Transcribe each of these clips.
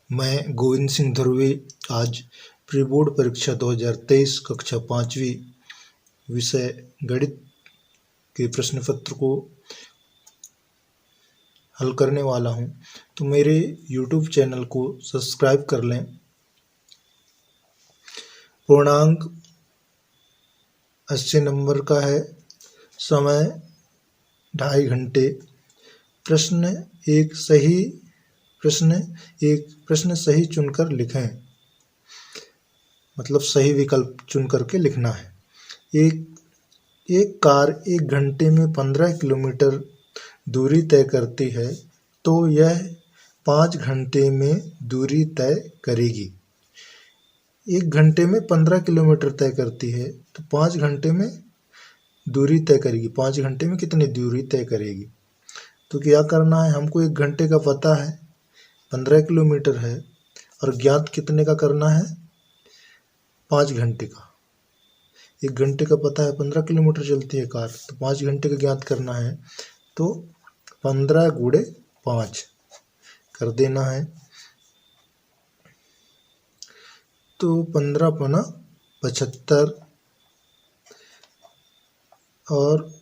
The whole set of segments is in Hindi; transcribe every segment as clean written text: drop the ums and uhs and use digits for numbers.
मैं गोविंद सिंह ध्रुवे आज प्री बोर्ड परीक्षा 2023 कक्षा 5वीं विषय गणित के प्रश्न पत्र को हल करने वाला हूं। तो मेरे YouTube चैनल को सब्सक्राइब कर लें। पूर्णांक 80 नंबर का है। समय 2.5 घंटे। प्रश्न सही चुनकर लिखें, मतलब सही विकल्प चुन करके लिखना है। एक कार 1 घंटे में 15 किलोमीटर दूरी तय करती है तो यह 5 घंटे में दूरी तय करेगी। 1 घंटे में 15 किलोमीटर तय करती है तो 5 घंटे में दूरी तय करेगी। 5 घंटे में कितनी दूरी तय करेगी? तो क्या करना है, हमको 1 घंटे का पता है 15 किलोमीटर है और ज्ञात कितने का करना है, 5 घंटे का। 1 घंटे का पता है 15 किलोमीटर चलती है कार, तो 5 घंटे का ज्ञात करना है। तो 15 गुणे 5 कर देना है। तो 15 पना 75 और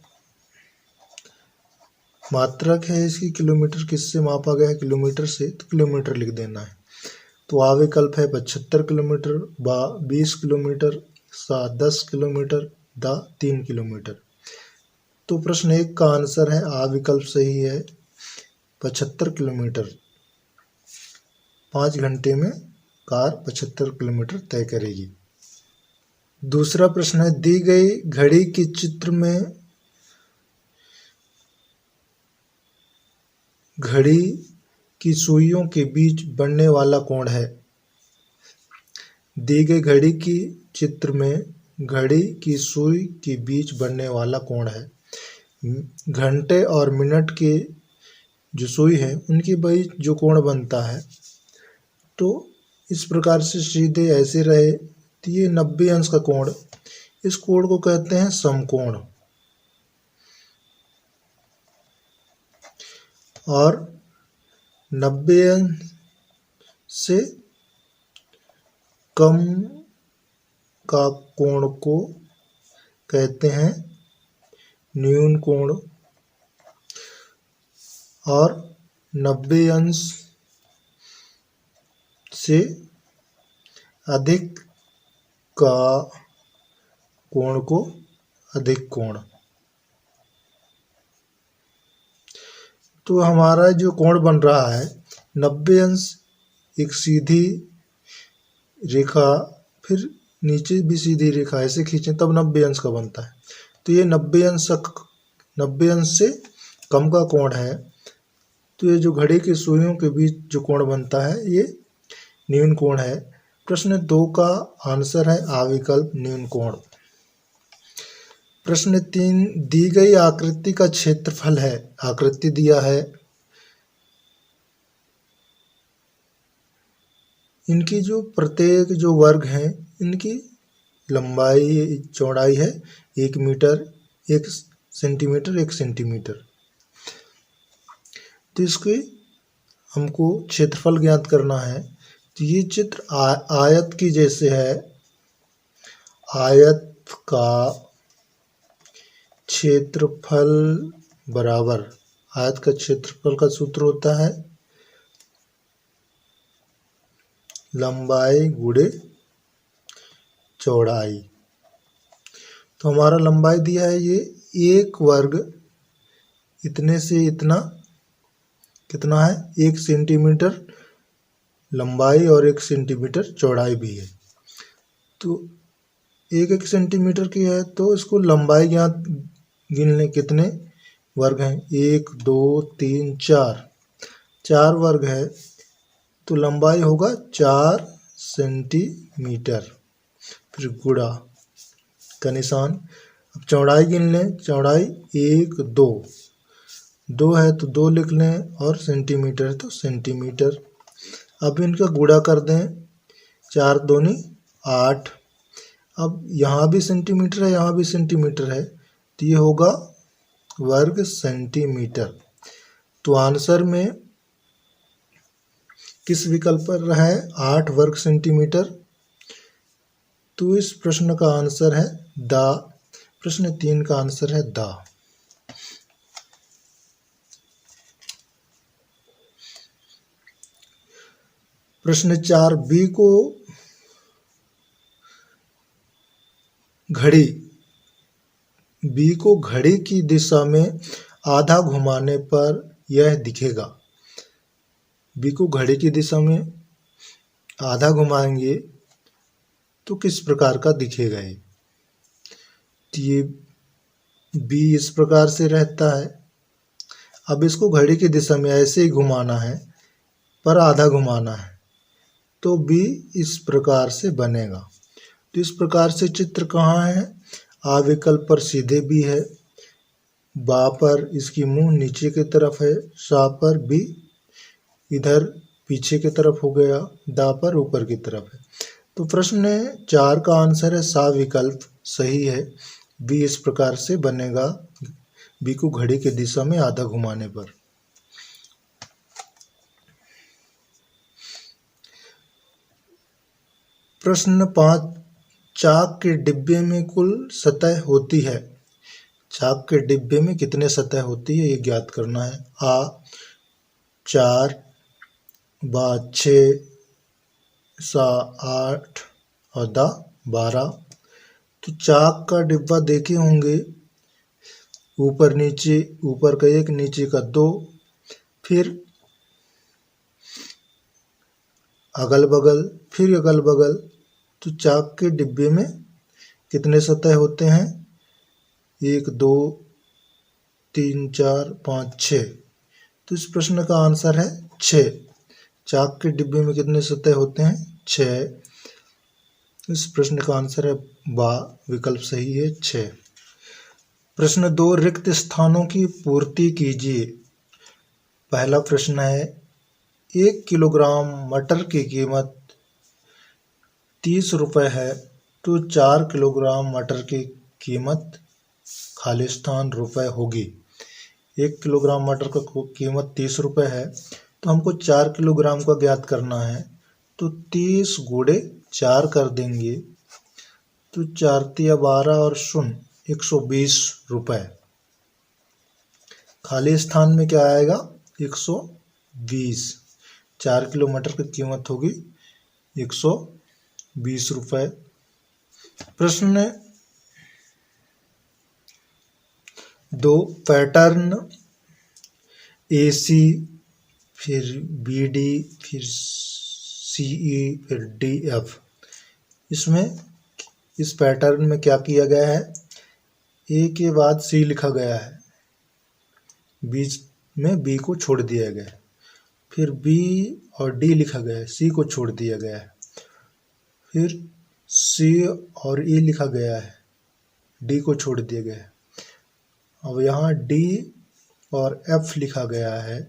मात्रक है इसकी किलोमीटर, किससे मापा गया है, किलोमीटर से, तो किलोमीटर लिख देना है। तो आ विकल्प है 75 किलोमीटर, बा 20 किलोमीटर, सा 10 किलोमीटर, दा 3 किलोमीटर। तो प्रश्न 1 का आंसर है आ विकल्प सही है, 75 किलोमीटर। 5 घंटे में कार 75 किलोमीटर तय करेगी। दूसरा प्रश्न है, दी गई घड़ी के चित्र में घड़ी की सुइयों के बीच बनने वाला कोण है। दी गई घड़ी की चित्र में घड़ी की सुई के बीच बनने वाला कोण है। घंटे और मिनट के जो सुई है उनके बीच जो कोण बनता है, तो इस प्रकार से सीधे ऐसे रहे तो ये 90 अंश का कोण, इस कोण को कहते हैं समकोण। और 90 अंश से कम का कोण को कहते हैं न्यून कोण। और 90 अंश से अधिक का कोण को अधिक कोण। तो हमारा जो कोण बन रहा है 90 अंश, एक सीधी रेखा, फिर नीचे भी सीधी रेखा, ऐसे खींचें तब 90 अंश का बनता है। तो ये 90 अंश से कम का कोण है, तो ये जो घड़ी की सुइयों के बीच जो कोण बनता है ये न्यून कोण है। प्रश्न 2 का आंसर है आ विकल्प न्यून कोण। प्रश्न 3, दी गई आकृति का क्षेत्रफल है। आकृति दिया है, इनकी जो प्रत्येक जो वर्ग हैं इनकी लंबाई चौड़ाई है 1 मीटर, 1 सेंटीमीटर, 1 सेंटीमीटर। तो इसके हमको क्षेत्रफल ज्ञात करना है। तो ये चित्र आयत की जैसे है। आयत का क्षेत्रफल बराबर, आयत का क्षेत्रफल का सूत्र होता है लंबाई गुणे चौड़ाई। तो हमारा लंबाई दिया है ये 1 वर्ग इतने से इतना कितना है, 1 सेंटीमीटर लंबाई और 1 सेंटीमीटर चौड़ाई भी है। तो 1 सेंटीमीटर की है तो इसको लंबाई ज्ञात गिन लें, कितने वर्ग हैं, 1 2 3 4 वर्ग है, तो लंबाई होगा 4 सेंटीमीटर। फिर गुणा का निशान। अब चौड़ाई गिन लें, चौड़ाई 1 2 है तो 2 लिख लें, और सेंटीमीटर है तो सेंटीमीटर। अब इनका गुणा कर दें, 4 दूनी 8। अब यहाँ भी सेंटीमीटर है, यहाँ भी सेंटीमीटर है, तो ये होगा वर्ग सेंटीमीटर। तो आंसर में किस विकल्प पर है 8 वर्ग सेंटीमीटर। तो इस प्रश्न का आंसर है द। प्रश्न 3 का आंसर है द। प्रश्न 4, बी को घड़ी की दिशा में आधा घुमाने पर यह दिखेगा। बी को घड़ी की दिशा में आधा घुमाएंगे तो किस प्रकार का दिखेगा ये। तो ये बी इस प्रकार से रहता है। अब इसको घड़ी की दिशा में ऐसे ही घुमाना है पर आधा घुमाना है तो बी इस प्रकार से बनेगा। तो इस प्रकार से चित्र कहाँ है, आ विकल्प पर सीधे बी है, बा पर इसकी मुंह नीचे की तरफ है, सा पर बी इधर पीछे की तरफ हो गया, दा पर ऊपर की तरफ है। तो प्रश्न 4 का आंसर है सा विकल्प सही है। बी इस प्रकार से बनेगा, बी को घड़ी की दिशा में आधा घुमाने पर। प्रश्न 5, चाक के डिब्बे में कुल सतह होती है। चाक के डिब्बे में कितने सतह होती है ये ज्ञात करना है। आ 4, बा 6, सा 8 और दा 12। तो चाक का डिब्बा देखे होंगे, ऊपर नीचे, ऊपर का 1 नीचे का 2, फिर अगल बगल, फिर अगल बगल। तो चाक के डिब्बे में कितने सतह होते हैं, 1 2 3 4 5 6। तो इस प्रश्न का आंसर है 6। चाक के डिब्बे में कितने सतह होते हैं, 6। इस प्रश्न का आंसर है बा, विकल्प सही है 6। प्रश्न 2, रिक्त स्थानों की पूर्ति कीजिए। पहला प्रश्न है 1 किलोग्राम मटर की कीमत 30 रुपये है तो 4 किलोग्राम मटर की कीमत खाली स्थान रुपये होगी। 1 किलोग्राम मटर का कीमत 30 रुपये है तो हमको 4 किलोग्राम का ज्ञात करना है। तो 30 गुणे 4 कर देंगे तो 4 तिया 12 और 0 120 रुपये। खाली स्थान में क्या आएगा, 120। 4 किलो मटर की कीमत होगी 120 रुपये। प्रश्न 2, पैटर्न AC, फिर BD, फिर CE, फिर DF। इसमें इस पैटर्न में क्या किया गया है, A के बाद C लिखा गया है, बीच में B को छोड़ दिया गया है, फिर B और D लिखा गया है, C को छोड़ दिया गया है, फिर C और E लिखा गया है, D को छोड़ दिया गया है। अब यहाँ D और F लिखा गया है,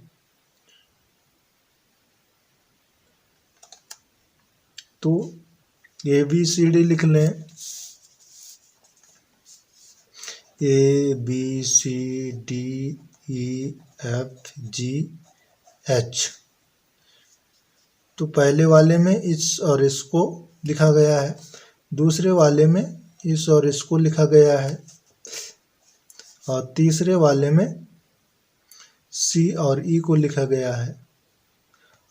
तो ABCD लिख लें, ABCDEFGH। तो पहले वाले में इस और इसको लिखा गया है, दूसरे वाले में इस और इसको लिखा गया है, और तीसरे वाले में C और E को लिखा गया है,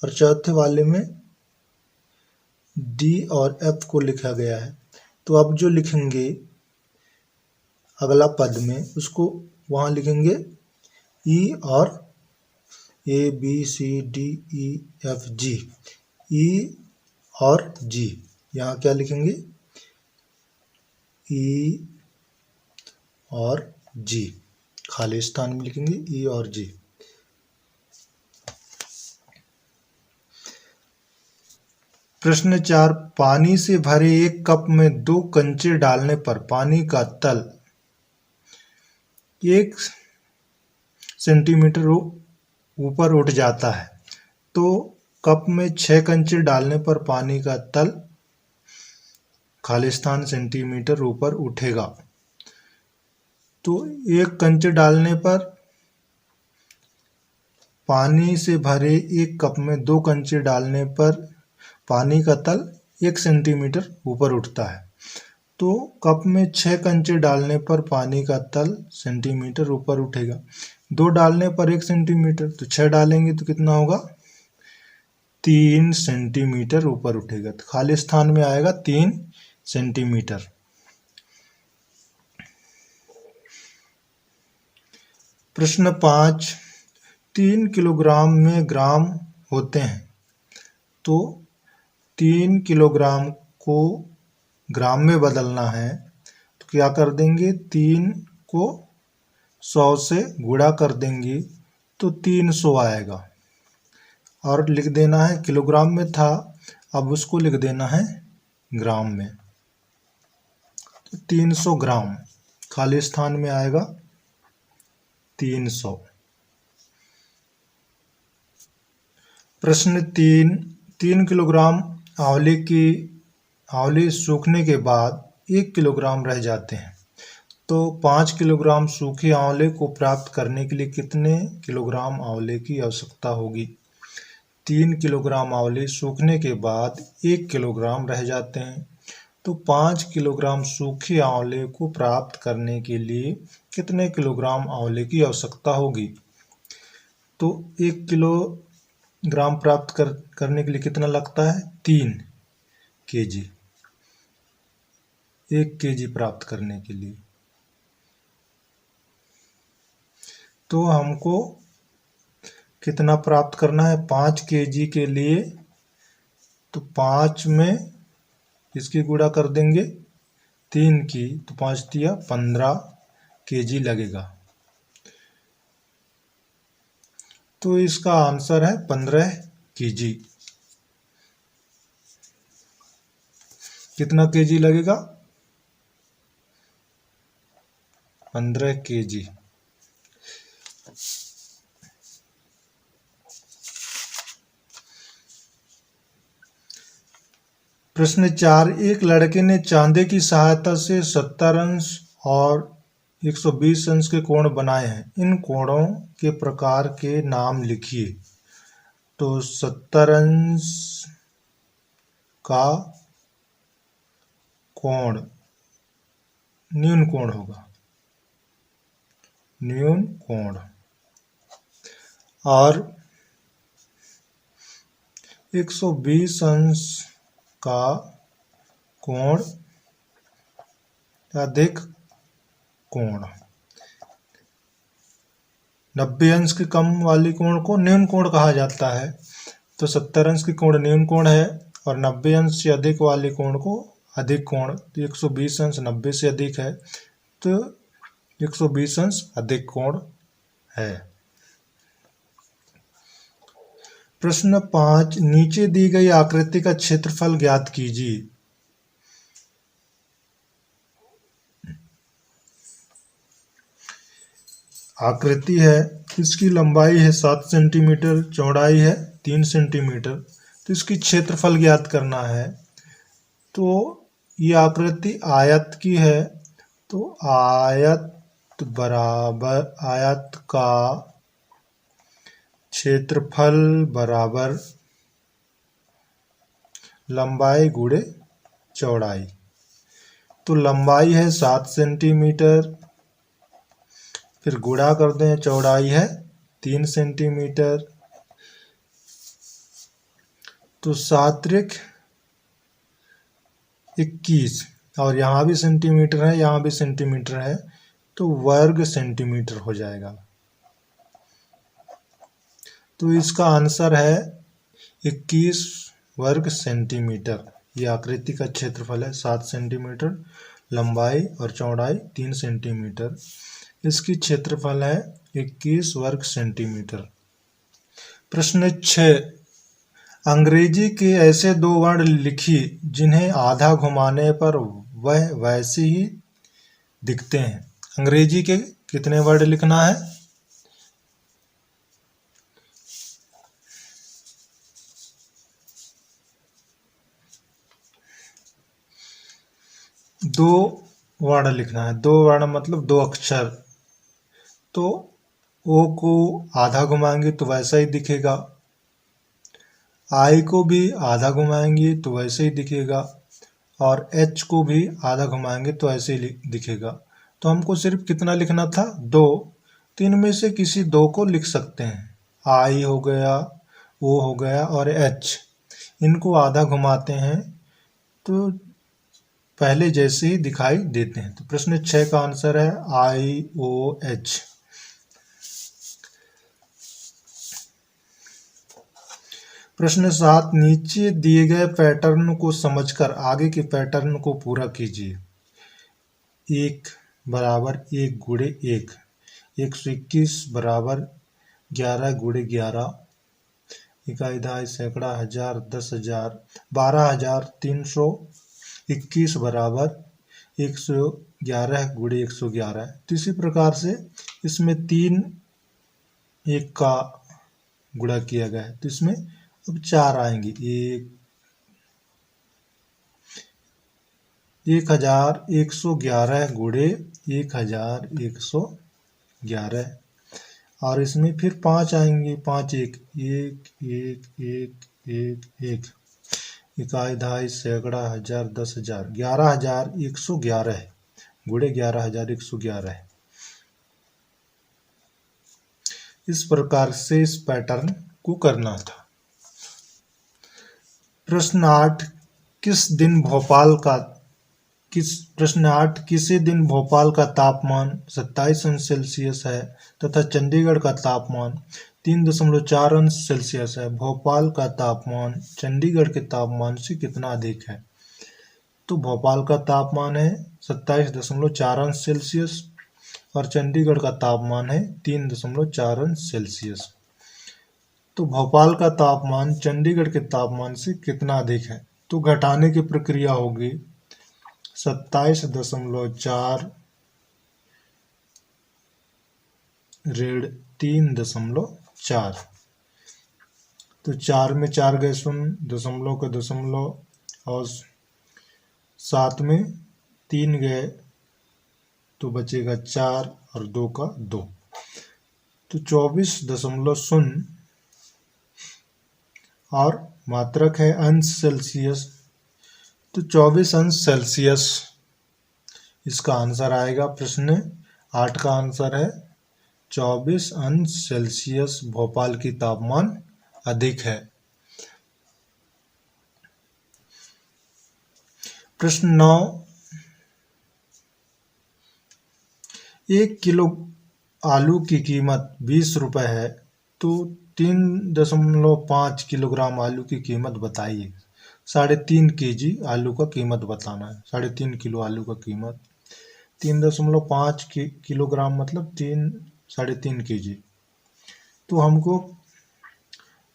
और चौथे वाले में D और F को लिखा गया है। तो अब जो लिखेंगे अगला पद में, उसको वहाँ लिखेंगे E और ABCDEFG, E और G। यहाँ क्या लिखेंगे, E और G, खाली स्थान में लिखेंगे E और G। प्रश्न 4, पानी से भरे एक कप में 2 कंचे डालने पर पानी का तल 1 सेंटीमीटर ऊपर उठ जाता है, तो कप में 6 कंचे डालने पर पानी का तल खाली स्थान सेंटीमीटर ऊपर उठेगा। तो 1 कंचे डालने पर पानी से भरे एक कप में 2 कंचे डालने पर पानी का तल 1 सेंटीमीटर ऊपर उठता है। तो कप में 6 कंचे डालने पर पानी का तल सेंटीमीटर ऊपर उठेगा। 2 डालने पर 1 सेंटीमीटर, तो 6 डालेंगे तो कितना होगा? 3 सेंटीमीटर ऊपर उठेगा। तो खाली स्थान में आएगा 3 सेंटीमीटर। प्रश्न 5, 3 किलोग्राम में ग्राम होते हैं, तो 3 किलोग्राम को ग्राम में बदलना है, तो क्या कर देंगे? 3 को 100 से गुणा कर देंगे तो 300 आएगा, और लिख देना है, किलोग्राम में था अब उसको लिख देना है ग्राम में। तो 300 ग्राम, खाली स्थान में आएगा 300। प्रश्न 3 किलोग्राम आंवले सूखने के बाद 1 किलोग्राम रह जाते हैं, तो 5 किलोग्राम सूखे आंवले को प्राप्त करने के लिए कितने किलोग्राम आंवले की आवश्यकता होगी? 3 किलोग्राम आंवले सूखने के बाद 1 किलोग्राम रह जाते हैं, तो 5 किलोग्राम सूखे आंवले को प्राप्त करने के लिए कितने किलोग्राम आंवले की आवश्यकता होगी? तो 1 किलोग्राम प्राप्त करने के लिए कितना लगता है? 3 केजी। 1 केजी प्राप्त करने के लिए तो हमको कितना प्राप्त करना है? 5 केजी के लिए तो 5 में इसकी गुणा कर देंगे 3 की, तो 5 दिया 15 केजी लगेगा। तो इसका आंसर है 15 केजी। कितना केजी लगेगा? 15 केजी। प्रश्न 4, एक लड़के ने चांदी की सहायता से 70 अंश और 120 अंश के कोण बनाए हैं। इन कोणों के प्रकार के नाम लिखिए। तो 70 अंश का कोण न्यून कोण होगा, न्यून कोण, और 120 अंश का कोण अधिक कोण। 90 अंश के कम वाली कोण को न्यून कोण कहा जाता है। तो 70 अंश की कोण न्यून कोण है, और 90 अंश से अधिक वाले कोण को अधिक कोण। तो 120 अंश 90 से अधिक है, तो 120 अंश अधिक कोण है। प्रश्न 5, नीचे दी गई आकृति का क्षेत्रफल ज्ञात कीजिए। आकृति है, इसकी लंबाई है 7 सेंटीमीटर, चौड़ाई है 3 सेंटीमीटर, तो इसकी क्षेत्रफल ज्ञात करना है। तो ये आकृति आयत की है, तो आयत बराबर आयत का क्षेत्रफल बराबर लंबाई गुणे चौड़ाई। तो लंबाई है 7 सेंटीमीटर, फिर गुणा कर दें, चौड़ाई है 3 सेंटीमीटर, तो 7 त्रिक 21, और यहाँ भी सेंटीमीटर है, यहाँ भी सेंटीमीटर है, तो वर्ग सेंटीमीटर हो जाएगा। तो इसका आंसर है 21 वर्ग सेंटीमीटर। ये आकृति का क्षेत्रफल है 7 सेंटीमीटर, लंबाई और चौड़ाई 3 सेंटीमीटर। इसकी क्षेत्रफल है 21 वर्ग सेंटीमीटर। प्रश्न 6, अंग्रेजी के ऐसे 2 वर्ण लिखिए जिन्हें आधा घुमाने पर वह वैसे ही दिखते हैं। अंग्रेजी के कितने वर्ड लिखना है? 2 वर्ण लिखना है। 2 वर्ण मतलब 2 अक्षर। तो ओ को आधा घुमाएंगे तो वैसा ही दिखेगा, आई को भी आधा घुमाएंगे तो वैसे ही दिखेगा, और एच को भी आधा घुमाएंगे तो ऐसे ही दिखेगा। तो हमको सिर्फ कितना लिखना था? 2। तो इनमें से किसी दो को लिख सकते हैं, आई हो गया, ओ हो गया और एच। इनको आधा घुमाते हैं तो पहले जैसे ही दिखाई देते हैं। तो प्रश्न 6 का आंसर है आई ओ एच। प्रश्न 7, नीचे दिए गए पैटर्न को समझकर आगे के पैटर्न को पूरा कीजिए। 1 बराबर 1 गुणे 1, 121 बराबर 11 गुणे 11, इकाई दहाई सैकड़ा हजार 10,000, 12,321 बराबर 111 गुणे 111। तो इसी प्रकार से इसमें 3 1 का गुणा किया गया है, तो इसमें अब 4 आएंगे। 1111 गुणे 1111, और इसमें फिर 5 आएंगे। 5 1 1 1 1 1 1, इकाई दहाई सैकड़ा हजार 10,000, 11,111 गुणे 11,111। इस प्रकार से इस पैटर्न को करना था। प्रश्न 8, किसी दिन भोपाल का तापमान 27 अंश सेल्सियस है तथा चंडीगढ़ का तापमान 3.4 अंश सेल्सियस है। भोपाल का तापमान चंडीगढ़ के तापमान से कितना अधिक है? तो भोपाल का तापमान है 27.4 अंश सेल्सियस और चंडीगढ़ का तापमान है 3.4 अंश सेल्सियस। तो भोपाल का तापमान चंडीगढ़ के तापमान से कितना अधिक है? तो घटाने की प्रक्रिया होगी। 27.4 ऋण 3.4, तो 4 में 4 गए शून्य, दशमलव का दशमलव, और 7 में 3 गए तो बचेगा 4 और 2 का 2, तो 24.0, और मात्रक है अंश सेल्सियस, तो 24 अंश सेल्सियस इसका आंसर आएगा। प्रश्न 8 का आंसर है 24 अंश सेल्सियस भोपाल की तापमान अधिक है। प्रश्न 9, 1 किलो आलू की कीमत 20 रुपए है, तो 3.5 किलोग्राम आलू की कीमत बताइए। 3.5 kg आलू का कीमत बताना है। 3.5 किलो आलू का कीमत, 3.5 किलोग्राम मतलब 3.5 kg। तो हमको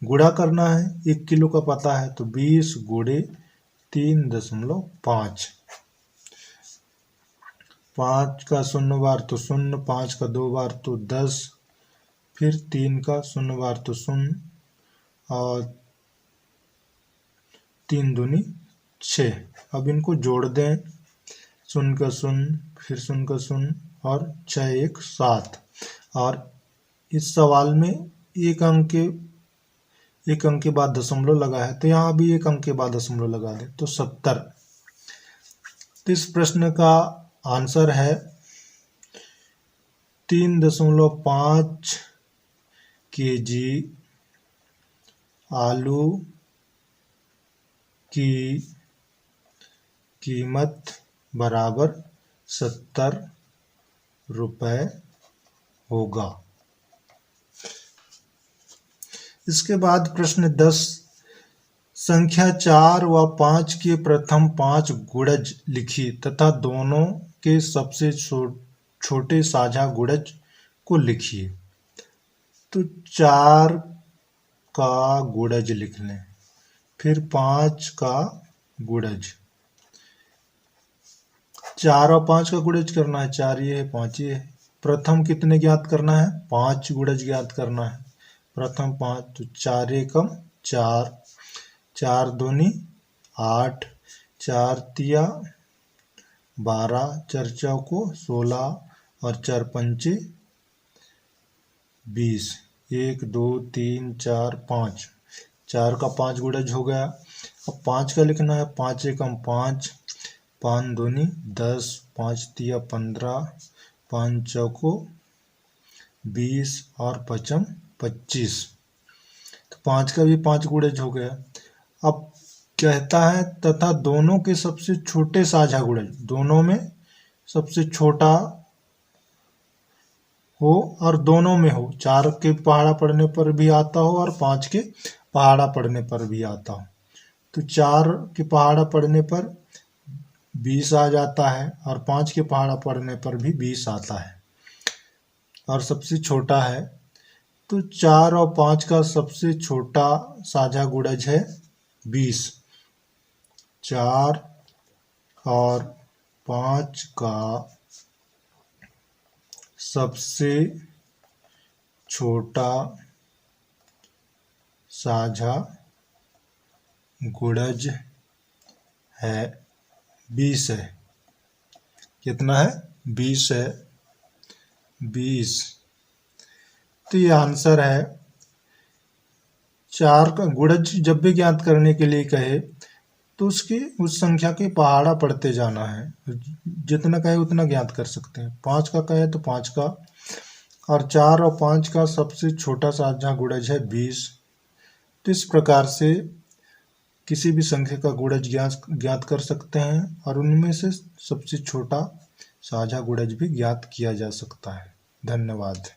गुणा करना है, 1 किलो का पता है तो 20 गुणे 3.5, 5 का 0 बार तो 0, 5 का 2 बार तो 10, फिर 3 का 0 बार तो 0, और 3 दूनी 6। अब इनको जोड़ दें, 0 का 0, फिर 0 का 0, और 6 1 7। और इस सवाल में एक अंक के बाद दशमलव लगा है, तो यहाँ भी 1 अंक के बाद दशमलव लगा दें तो 70। तो इस प्रश्न का आंसर है 3.5 kg आलू की कीमत बराबर 70 रुपए होगा। इसके बाद प्रश्न 10, संख्या 4 व 5 के प्रथम 5 गुणज लिखिए तथा दोनों के सबसे छोटे साझा गुणज को लिखिए। तो 4 का गुणज लिख लें, फिर 5 का गुणज। 4 और 5 का गुणज करना है, 4 ये है 5 ये है। प्रथम कितने ज्ञात करना है? 5 गुणज ज्ञात करना है। प्रथम 5, तो 4 एकम 4, 4 दूनी 8, 4 तिया 12, 4 चौको 16, और 4 पंचे 20। 1 2 3 4 5, 4 का 5 गुणज हो गया। अब 5 का लिखना है। 5 एकम 5, 5 दूनी 10, 5 तिया 15, 5 चौको 20 और 5 25। तो 5 का भी 5 गुणज हो गया। अब कहता है तथा दोनों के सबसे छोटे साझा गुणज, दोनों में सबसे छोटा हो और दोनों में हो, 4 के पहाड़ा पढ़ने पर भी आता हो और 5 के पहाड़ा पढ़ने पर भी आता हो। तो 4 के पहाड़ा पढ़ने पर 20 आ जाता है और 5 के पहाड़ा पढ़ने पर भी 20 आता है और सबसे छोटा है। तो 4 और 5 का सबसे छोटा साझा गुणज है 20। 4 और 5 का सबसे छोटा साझा गुणज है 20 है। कितना है? 20 है। 20। तो ये आंसर है। 4 का गुणज जब भी ज्ञात करने के लिए कहे तो उस संख्या के पहाड़ा पढ़ते जाना है, जितना कहे उतना ज्ञात कर सकते हैं। 5 का कहे तो 5 का, और 4 और 5 का सबसे छोटा साझा गुणज है 20। तो इस प्रकार से किसी भी संख्या का गुणज ज्ञात कर सकते हैं और उनमें से सबसे छोटा साझा गुणज भी ज्ञात किया जा सकता है। धन्यवाद।